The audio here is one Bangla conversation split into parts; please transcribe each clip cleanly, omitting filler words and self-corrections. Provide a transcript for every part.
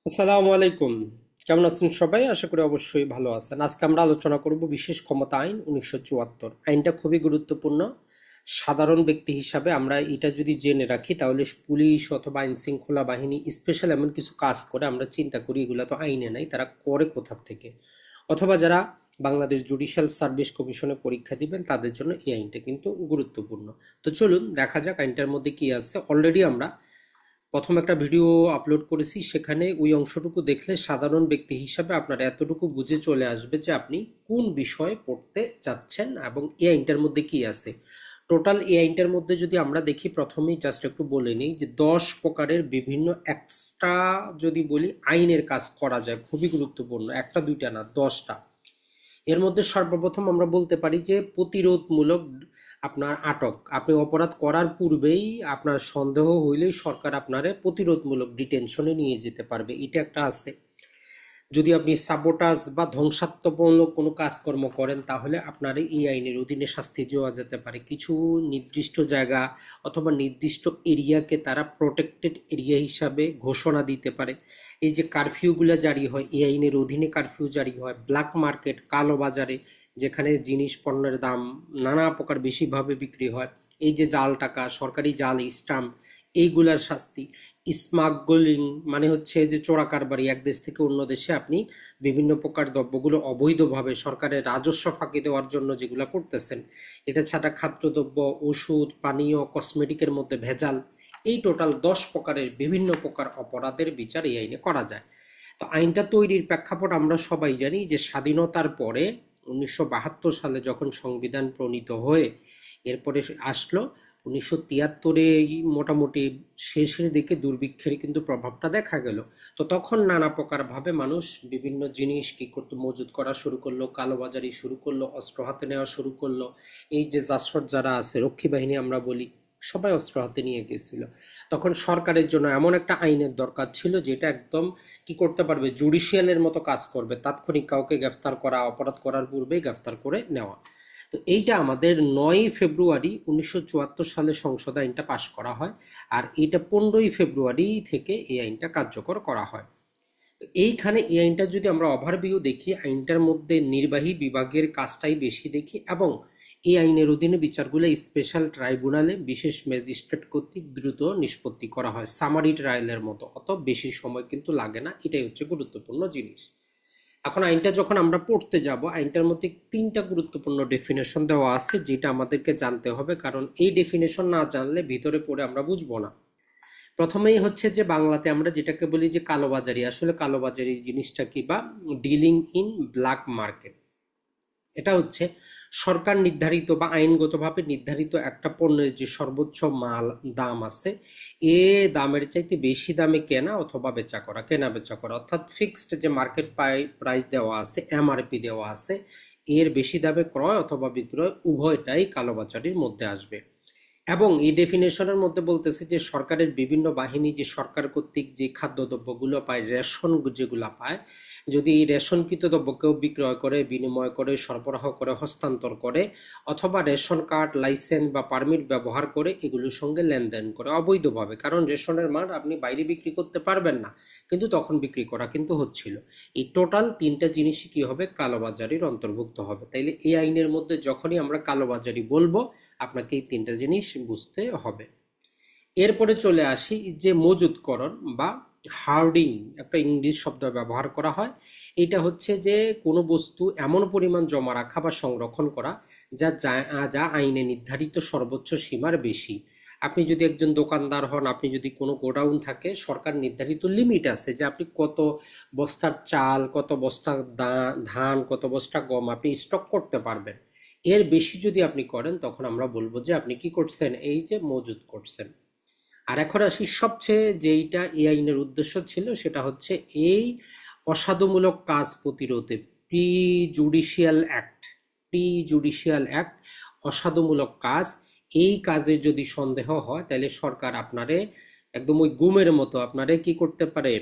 আসসালামু আলাইকুম। কেমন আছেন সবাই? আশা করি অবশ্যই ভালো আছেন। আজকে আমরা আলোচনা করব বিশেষ ক্ষমতা আইন 1974। আইনটা খুবই গুরুত্বপূর্ণ। সাধারণ ব্যক্তি হিসাবে আমরা এটা যদি জেনে রাখি তাহলে পুলিশ অথবা আইন শৃঙ্খলা বাহিনী স্পেশাল এমন কিছু কাজ করে আমরা চিন্তা করি এগুলো তো আইনে নাই, তারা করে কোথা থেকে, অথবা যারা বাংলাদেশ জুডিশিয়াল সার্ভিস কমিশনে পরীক্ষা দিবেন তাদের জন্য এই আইনটা কিন্তু গুরুত্বপূর্ণ। তো চলুন দেখা যাক আইনটার মধ্যে কি আছে। অলরেডি আমরা প্রথম একটা ভিডিও আপলোড করেছি, সেখানে ওই অংশটুকু দেখলে সাধারণ ব্যক্তি হিসাবে আপনার এতটুকু বুঝে চলে আসবে যে আপনি কোন বিষয়ে পড়তে চাচ্ছেন এবং এই আইনটার মধ্যে কি আছে। টোটাল এই আইনটার মধ্যে যদি আমরা দেখি, প্রথমেই জাস্ট একটু বলে নিই যে 10 প্রকারের বিভিন্ন এক্সট্রা যদি বলি আইনের কাজ করা যায়, খুবই গুরুত্বপূর্ণ, একটা দুইটা না 10টা। এর মধ্যে সর্বপ্রথম আমরা বলতে পারি যে প্রতিরোধমূলক আপনার আটক। আপনি অপরাধ করার পূর্বেই আপনার সন্দেহ হইলেই সরকার আপনারে প্রতিরোধমূলক ডিটেনশনে নিয়ে যেতে পারবে, এটা একটা আছে। যদি আপনি সাবোটাজ বা ধ্বংসাত্মকমূলক কোনো কাজকর্ম করেন তাহলে আপনার এই আইনের অধীনে শাস্তি দেওয়া যেতে পারে। কিছু নির্দিষ্ট জায়গা অথবা নির্দিষ্ট এরিয়াকে তারা প্রোটেক্টেড এরিয়া হিসাবে ঘোষণা দিতে পারে। এই যে কারফিউগুলো জারি হয় এই আইনের অধীনে কারফিউ জারি হয়। ব্ল্যাক মার্কেট, কালো বাজারে যেখানে জিনিস পণ্যের দাম নানা প্রকার বেশিভাবে বিক্রি হয়, এই যে জাল টাকা, সরকারি জাল স্টাম্প, এইগুলার শাস্তি। স্মাগলিং মানে হচ্ছে যে চোরা কারবারি, এক দেশ থেকে অন্য দেশে আপনি বিভিন্ন প্রকার দ্রব্যগুলো অবৈধভাবে সরকারের রাজস্ব ফাঁকি দেওয়ার জন্য যেগুলো করতেছেন। এটা ছাড়া খাদ্যদ্রব্য, ওষুধ, পানীয়, কসমেটিকের মধ্যে ভেজাল, এই টোটাল 10 প্রকারের বিভিন্ন প্রকার অপরাধের বিচার এই আইনে করা যায়। তো আইনটা তৈরির প্রেক্ষাপট আমরা সবাই জানি যে স্বাধীনতার পরে 1972 সালে যখন সংবিধান প্রণীত হয়ে এরপরে আসলো 1973-এ মোটামুটি শেষের দিকে দুর্ভিক্ষের কিন্তু প্রভাবটা দেখা গেল। তো তখন নানা প্রকার ভাবে মানুষ বিভিন্ন জিনিস কি করতে মজুত করা শুরু করলো, কালোবাজারি শুরু করলো, অস্ত্র হাতে নেওয়া শুরু করলো। এই যে জাসদ যারা আছে, রক্ষী বাহিনী আমরা বলি, সবাই অস্ত্র হাতে নিয়ে গেছিল। তখন সরকারের জন্য এমন একটা আইনের দরকার ছিল যেটা একদম কি করতে পারবে, জুডিশিয়ালের মতো কাজ করবে, তাৎক্ষণিক কাউকে গ্রেফতার করা, অপরাধ করার পূর্বেই গ্রেফতার করে নেওয়া। তো এইটা আমাদের 9 ফেব্রুয়ারি 1974 সালে সংসদ আইনটা পাশ করা হয়। আর এইটা 15 ফেব্রুয়ারি থেকে এই আইনটা কার্যকর করা হয়। তো এইখানে এই আইনটা যদি আমরা ওভারভিউ দেখি, আইনটার মধ্যে নির্বাহী বিভাগের কাজটাই বেশি দেখি, এবং এই আইনের অধীনে বিচারগুলো স্পেশাল ট্রাইব্যুনালে বিশেষ ম্যাজিস্ট্রেট কর্তৃক দ্রুত নিষ্পত্তি করা হয়, সামারি ট্রায়ালের মতো, অত বেশি সময় কিন্তু লাগে না। এটাই হচ্ছে গুরুত্বপূর্ণ জিনিস। এখন আইনটা যখন আমরা পড়তে যাব, আইনটার মধ্যে 3টা গুরুত্বপূর্ণ ডেফিনেশন দেওয়া আছে যেটা আমাদেরকে জানতে হবে, কারণ এই ডেফিনেশন না জানলে ভিতরে পড়ে আমরা বুঝবো না। প্রথমেই হচ্ছে যে বাংলাতে আমরা যেটাকে বলি যে কালোবাজারি, আসলে কালোবাজারি জিনিসটা কি, বা ডিলিং ইন ব্ল্যাক মার্কেট। এটা হচ্ছে সরকার নির্ধারিত বা আইনগতভাবে নির্ধারিত একটা পণ্যের যে সর্বোচ্চ মাল দাম আছে, এ দামের চাইতে বেশি দামে কেনা অথবা বেচা করা, কেনা বেচা করা, অর্থাৎ ফিক্সড যে মার্কেট প্রাইস দেওয়া আছে, এমআরপি দেওয়া আছে, এর বেশি দামে ক্রয় অথবা বিক্রয় উভয়টাই কালোবাজারির মধ্যে আসবে। এবং এই ডেফিনেশনের মধ্যে বলতেছে যে সরকারের বিভিন্ন বাহিনী যে সরকার কর্তৃক যে খাদ্যদ্রব্যগুলো পায়, রেশন যেগুলো পায়, যদি এই রেশনকৃত দ্রব্য কেউ বিক্রয় করে, বিনিময় করে, সরবরাহ করে, হস্তান্তর করে, অথবা রেশন কার্ড, লাইসেন্স বা পারমিট ব্যবহার করে এগুলোর সঙ্গে লেনদেন করে অবৈধভাবে, কারণ রেশনের মাল আপনি বাইরে বিক্রি করতে পারবেন না, কিন্তু তখন বিক্রি করা কিন্তু হচ্ছিল। এই টোটাল 3টা জিনিসই কি হবে, কালোবাজারির অন্তর্ভুক্ত হবে। তাইলে এই আইনের মধ্যে যখনই আমরা কালোবাজারি বলবো, আপনাকে এই 3টা জিনিস বুঝতে হবে। এরপরে চলে আসি যে মজুতকরণ বা হার্ডিং, একটা ইংলিশ শব্দ ব্যবহার করা হয়। এটা হচ্ছে যে কোনো বস্তু এমন পরিমাণ জমা রাখা বা সংরক্ষণ করা যা যা যা আইনে নির্ধারিত সর্বোচ্চ সীমার বেশি। আপনি যদি একজন দোকানদার হন, আপনি যদি কোনো গোডাউন থাকে, সরকার নির্ধারিত লিমিট আছে যে আপনি কত বস্তার চাল, কত বস্তা ধান, কত বস্তা গম আপনি স্টক করতে পারবেন। এর বেশি যদি আপনি করেন তখন আমরা বলবো যে আপনি কি করছেন, এই যে মজুত করছেন। আর এখন আসি সবচেয়ে যেইটা এই আইনের উদ্দেশ্য ছিল, সেটা হচ্ছে এই অসাধুমূলক কাজ প্রতিরোধে। Prejudicial act, prejudicial act, অসাধুমূলক কাজ, এই কাজে যদি সন্দেহ হয় তাহলে সরকার আপনারে একদম ওই গুমের মতো আপনারে কি করতে পারে,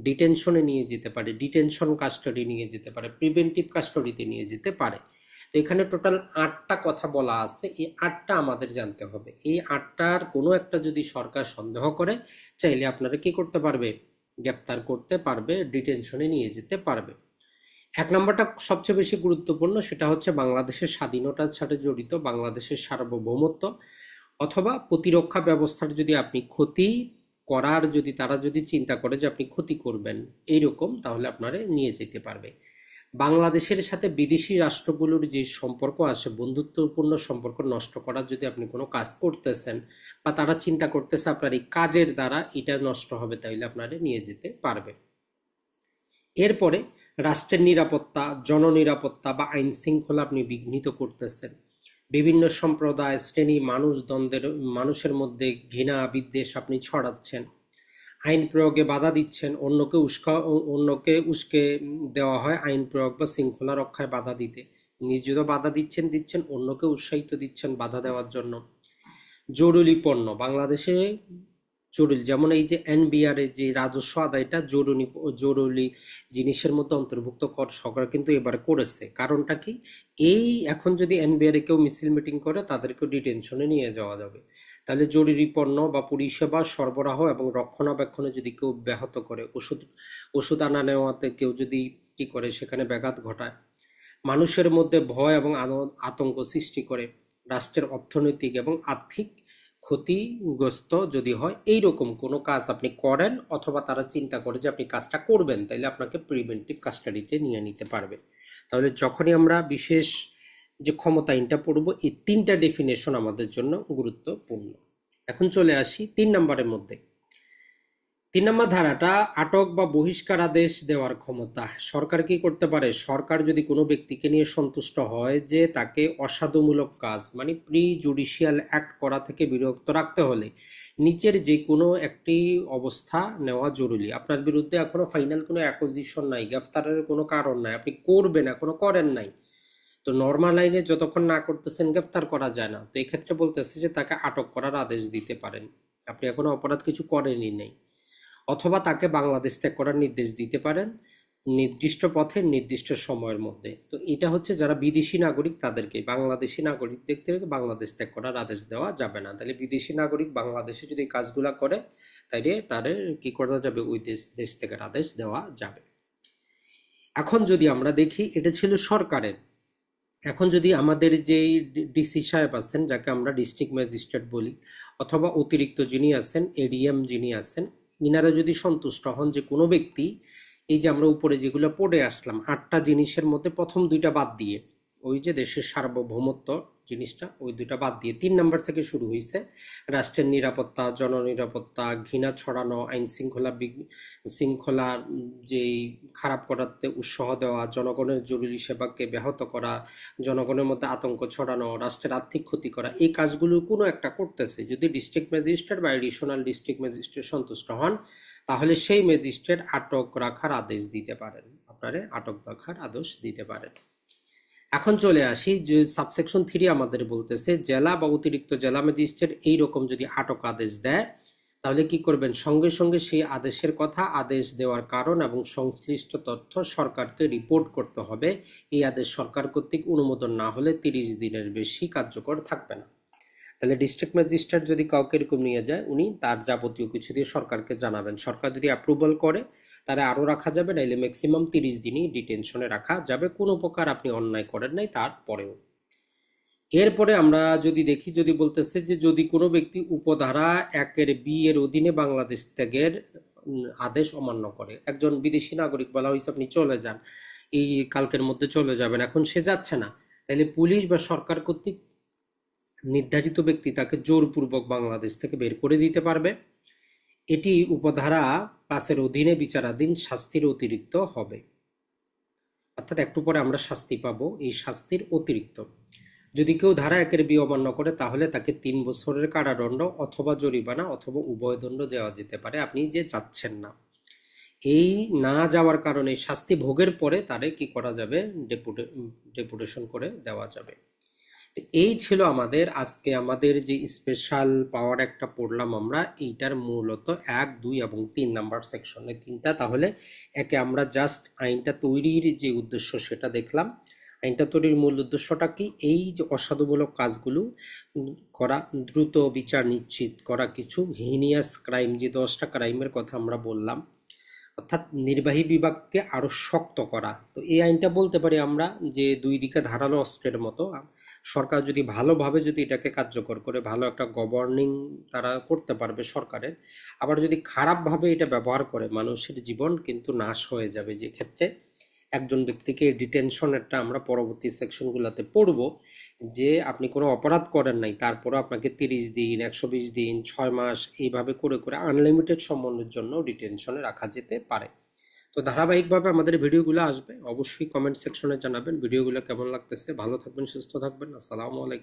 ডিটেনশনে নিয়ে যেতে পারে, ডিটেনশন কাস্টডি নিয়ে যেতে পারে, প্রিভেন্টিভ কাস্টডিতে নিয়ে যেতে পারে। তো এখানে টোটাল 8টা কথা বলা আছে, এই 8টা আমাদের জানতে হবে। এই 8টার কোনো একটা যদি সরকার সন্দেহ করে, চাইলে আপনারা কি করতে পারবে, গ্রেফতার করতে পারবে, ডিটেনশনে নিয়ে যেতে পারবে। এক নম্বরটা সবচেয়ে বেশি গুরুত্বপূর্ণ, সেটা হচ্ছে বাংলাদেশের স্বাধীনতার সাথে জড়িত, বাংলাদেশের সার্বভৌমত্ব অথবা প্রতিরক্ষা ব্যবস্থার যদি আপনি ক্ষতি করার, যদি তারা যদি চিন্তা করে যে আপনি ক্ষতি করবেন এইরকম, তাহলে আপনারা নিয়ে যেতে পারবে। বাংলাদেশের সাথে বিদেশি রাষ্ট্রগুলোর যে সম্পর্ক আছে, বন্ধুত্বপূর্ণ সম্পর্ক নষ্ট করার যদি আপনি কোনো কাজ করতেছেন বা তারা চিন্তা করতেছে আপনার এই কাজের দ্বারা এটা নষ্ট হবে, তাইলে আপনারা নিয়ে যেতে পারবে। এরপরে রাষ্ট্রের নিরাপত্তা, জননিরাপত্তা বা আইন শৃঙ্খলা আপনি বিঘ্নিত করতেছেন, বিভিন্ন সম্প্রদায়, শ্রেণী, মানুষের মধ্যে ঘৃণা বিদ্বেষ আপনি ছড়াচ্ছেন, আইন প্রয়োগে বাধা দিচ্ছেন, অন্যকে উস্কে দেওয়া হয় আইন প্রয়োগ বা শৃঙ্খলা রক্ষায় বাধা দিতে, নিজেও বাধা দিচ্ছেন, অন্যকে উৎসাহিত দিচ্ছেন বাধা দেওয়ার জন্য। জরুরি পণ্য বাংলাদেশে জরুরি, যেমন এই যে এনবিআর এর যে রাজস্ব আদায়টা জরুরি জিনিসের মধ্যে অন্তর্ভুক্ত কর সরকার কিন্তু এবার করেছে। কারণটা কি, এই এখন যদি এনবিআর এ কেউ মিছিল মিটিং করে তাদেরকেও ডিটেনশনে নিয়ে যাওয়া যাবে। তাহলে জরুরি পণ্য বা পরিষেবা সরবরাহ এবং রক্ষণাবেক্ষণে যদি কেউ ব্যাহত করে, ওষুধ আনা নেওয়াতে কেউ যদি কি করে সেখানে ব্যাঘাত ঘটায়, মানুষের মধ্যে ভয় এবং আতঙ্ক সৃষ্টি করে, রাষ্ট্রের অর্থনৈতিক এবং আর্থিক ক্ষতিগ্রস্ত যদি হয়, এই রকম কোনো কাজ আপনি করেন অথবা তারা চিন্তা করে যে আপনি কাজটা করবেন, তাইলে আপনাকে প্রিভেন্টিভ কাস্টাডিতে নিয়ে নিতে পারবে। তাহলে যখনই আমরা বিশেষ যে ক্ষমতা আইনটা পড়ব, এই তিনটা ডেফিনেশন আমাদের জন্য গুরুত্বপূর্ণ। এখন চলে আসি 3 নম্বরের মধ্যে। 3 নম্বর ধারাটা আটক বা বহিষ্কার আদেশ দেওয়ার ক্ষমতা। সরকার কি করতে পারে, সরকার যদি কোনো ব্যক্তিকে নিয়ে সন্তুষ্ট হয় যে তাকে অসাধুমূলক কাজ মানে প্রি জুডিশিয়াল অ্যাক্ট করা থেকে বিরত রাখতে হলে নিচের যে কোনো একটি অবস্থা নেওয়া জরুরি। আপনার বিরুদ্ধে এখনো ফাইনাল কোনো অ্যাকুজিশন নাই, গ্রেফতারের কোনো কারণ নাই, আপনি করবেন এখনো করেন নাই, তো নর্মাল আইনে যতক্ষণ না করতেছেন গ্রেফতার করা যায় না, তো এক্ষেত্রে বলতেছে যে তাকে আটক করার আদেশ দিতে পারেন, আপনি এখনো অপরাধ কিছু করেনই নেই। অথবা তাকে বাংলাদেশ ত্যাগ করার নির্দেশ দিতে পারেন নির্দিষ্ট পথে নির্দিষ্ট সময়ের মধ্যে। তো এটা হচ্ছে যারা বিদেশি নাগরিক তাদেরকে, বাংলাদেশি নাগরিকদের বাংলাদেশ ত্যাগ করার আদেশ দেওয়া যাবে না। তাহলে বিদেশি নাগরিক বাংলাদেশে যদি কাজগুলা করে তাইলে তাদের কি করা যাবে, ওই দেশ থেকে আদেশ দেওয়া যাবে। এখন যদি আমরা দেখি, এটা ছিল সরকারের। এখন যদি আমাদের যে ডিসি সাহেব আছেন, যাকে আমরা ডিস্ট্রিক্ট ম্যাজিস্ট্রেট বলি, অথবা অতিরিক্ত যিনি আছেন এডিএম যিনি আছেন, ইনারা যদি সন্তুষ্ট হন যে কোনো ব্যক্তি, এই যে আমরা উপরে যেগুলো পড়ে আসলাম 8টা জিনিসের মধ্যে প্রথম 2টা বাদ দিয়ে, ওই যে দেশের সার্বভৌমত্ব জিনিসটা, ওই 2টা বাদ দিয়ে 3 নম্বর থেকে শুরু হয়েছে, রাষ্ট্রের নিরাপত্তা, জননিরাপত্তা, ঘৃণা ছড়ানো, আইন শৃঙ্খলা যেই খারাপ করাতে উৎসাহ দেওয়া, জনগণের জরুরি সেবাকে ব্যাহত করা, জনগণের মধ্যে আতঙ্ক ছড়ানো, রাষ্ট্রের আর্থিক ক্ষতি করা, এই কাজগুলো কোনো একটা করতেছে, যদি ডিস্ট্রিক্ট ম্যাজিস্ট্রেট বা এডিশনাল ডিস্ট্রিক্ট ম্যাজিস্ট্রেট সন্তুষ্ট হন, তাহলে সেই ম্যাজিস্ট্রেট আটক রাখার আদেশ দিতে পারেন, আপনারে আটক রাখার আদেশ দিতে পারেন। এখন চলে আসি যে সাবসেকশন 3 আমাদের বলতেছে জেলা বা অতিরিক্ত জেলা ম্যাজিস্ট্রেট এইরকম যদি আটক আদেশ দেয়, তাহলে কি করবেন, সঙ্গে সঙ্গে সেই আদেশের কথা, আদেশ দেওয়ার কারণ এবং সংশ্লিষ্ট তথ্য সরকারকে রিপোর্ট করতে হবে। এই আদেশ সরকার কর্তৃক অনুমোদন না হলে 30 দিনের বেশি কার্যকর থাকবে না। তাহলে ডিস্ট্রিক্ট ম্যাজিস্ট্রেট যদি কাউকে এরকম নিয়ে যায়, উনি তার যাবতীয় কিছু দিয়ে সরকারকে জানাবেন, সরকার যদি অ্যাপ্রুভাল করে তাহলে আরও রাখা যাবে, নাইলে ম্যাক্সিমাম 30 দিনই ডিটেনশনে রাখা যাবে, কোনো প্রকার আপনি অন্যায় করেন নাই তারপরেও। এরপরে আমরা যদি দেখি, যদি বলতেছে যে যদি কোনো ব্যক্তি উপধারা 1(b) এর অধীনে বাংলাদেশ ত্যাগের আদেশ অমান্য করে, একজন বিদেশি নাগরিক বলা হয়েছে আপনি চলে যান, এই কালকের মধ্যে চলে যাবেন, এখন সে যাচ্ছে না, তাহলে পুলিশ বা সরকার কর্তৃক নির্ধারিত ব্যক্তি তাকে জোরপূর্বক বাংলাদেশ থেকে বের করে দিতে পারবে। এটি উপধারা 5 অধীনে বিচারাধীন শাস্তির অতিরিক্ত হবে, অর্থাৎ একটু পরে আমরা শাস্তি পাবো, এই শাস্তির অতিরিক্ত। যদি কেউ ধারা 1(b) অমান্য করে তাহলে তাকে 3 বছরের কারাদণ্ড অথবা জরিমানা অথবা উভয় দণ্ড দেওয়া যেতে পারে, আপনি যে যাচ্ছেন না, এই না যাওয়ার কারণে শাস্তি ভোগের পরে তারে কি করা যাবে, ডেপুটেশন করে দেওয়া যাবে। এই ছিল আমাদের আজকে আমাদের যে স্পেশাল পাওয়ার একটা পড়লাম আমরা, এইটার মূলত 1, 2 এবং 3 নাম্বার সেকশনে 3টা। তাহলে একে আমরা জাস্ট আইনটা তৈরির যে উদ্দেশ্য সেটা দেখলাম। আইনটা তৈরির মূল উদ্দেশ্যটা কি, এই যে অসাধুমূলক কাজগুলো করা, দ্রুত বিচার নিশ্চিত করা, কিছু হিনিয়াস ক্রাইম, যে 10টা ক্রাইমের কথা আমরা বললাম, অর্থাৎ নির্বাহী বিভাগকে আরো শক্ত করা। তো এই আইনটা বলতে পারি আমরা যে দুই দিকে ধারালো অস্ত্রের মতো। সরকার যদি ভালোভাবে যদি এটাকে কার্যকর করে, ভালো একটা গভর্নিং তারা করতে পারবে সরকারের। আবার যদি খারাপভাবে এটা ব্যবহার করে, মানুষের জীবন কিন্তু নাশ হয়ে যাবে। যে ক্ষেত্রে একজন ব্যক্তিকে ডিটেনশনেরটা আমরা পরবর্তী সেকশনগুলোতে পড়ব, যে আপনি কোনো অপরাধ করেন নাই, তারপরও আপনাকে 30 দিন, 120 দিন, 6 মাস এইভাবে করে করে আনলিমিটেড সময়ের জন্য ডিটেনশনে রাখা যেতে পারে। তো ধারাবাহিকভাবে আমাদের ভিডিওগুলো আসবে, অবশ্যই কমেন্ট সেকশনে জানাবেন ভিডিওগুলো কেমন লাগতেছে। ভালো থাকবেন, সুস্থ থাকবেন। আসসালামু আলাইকুম।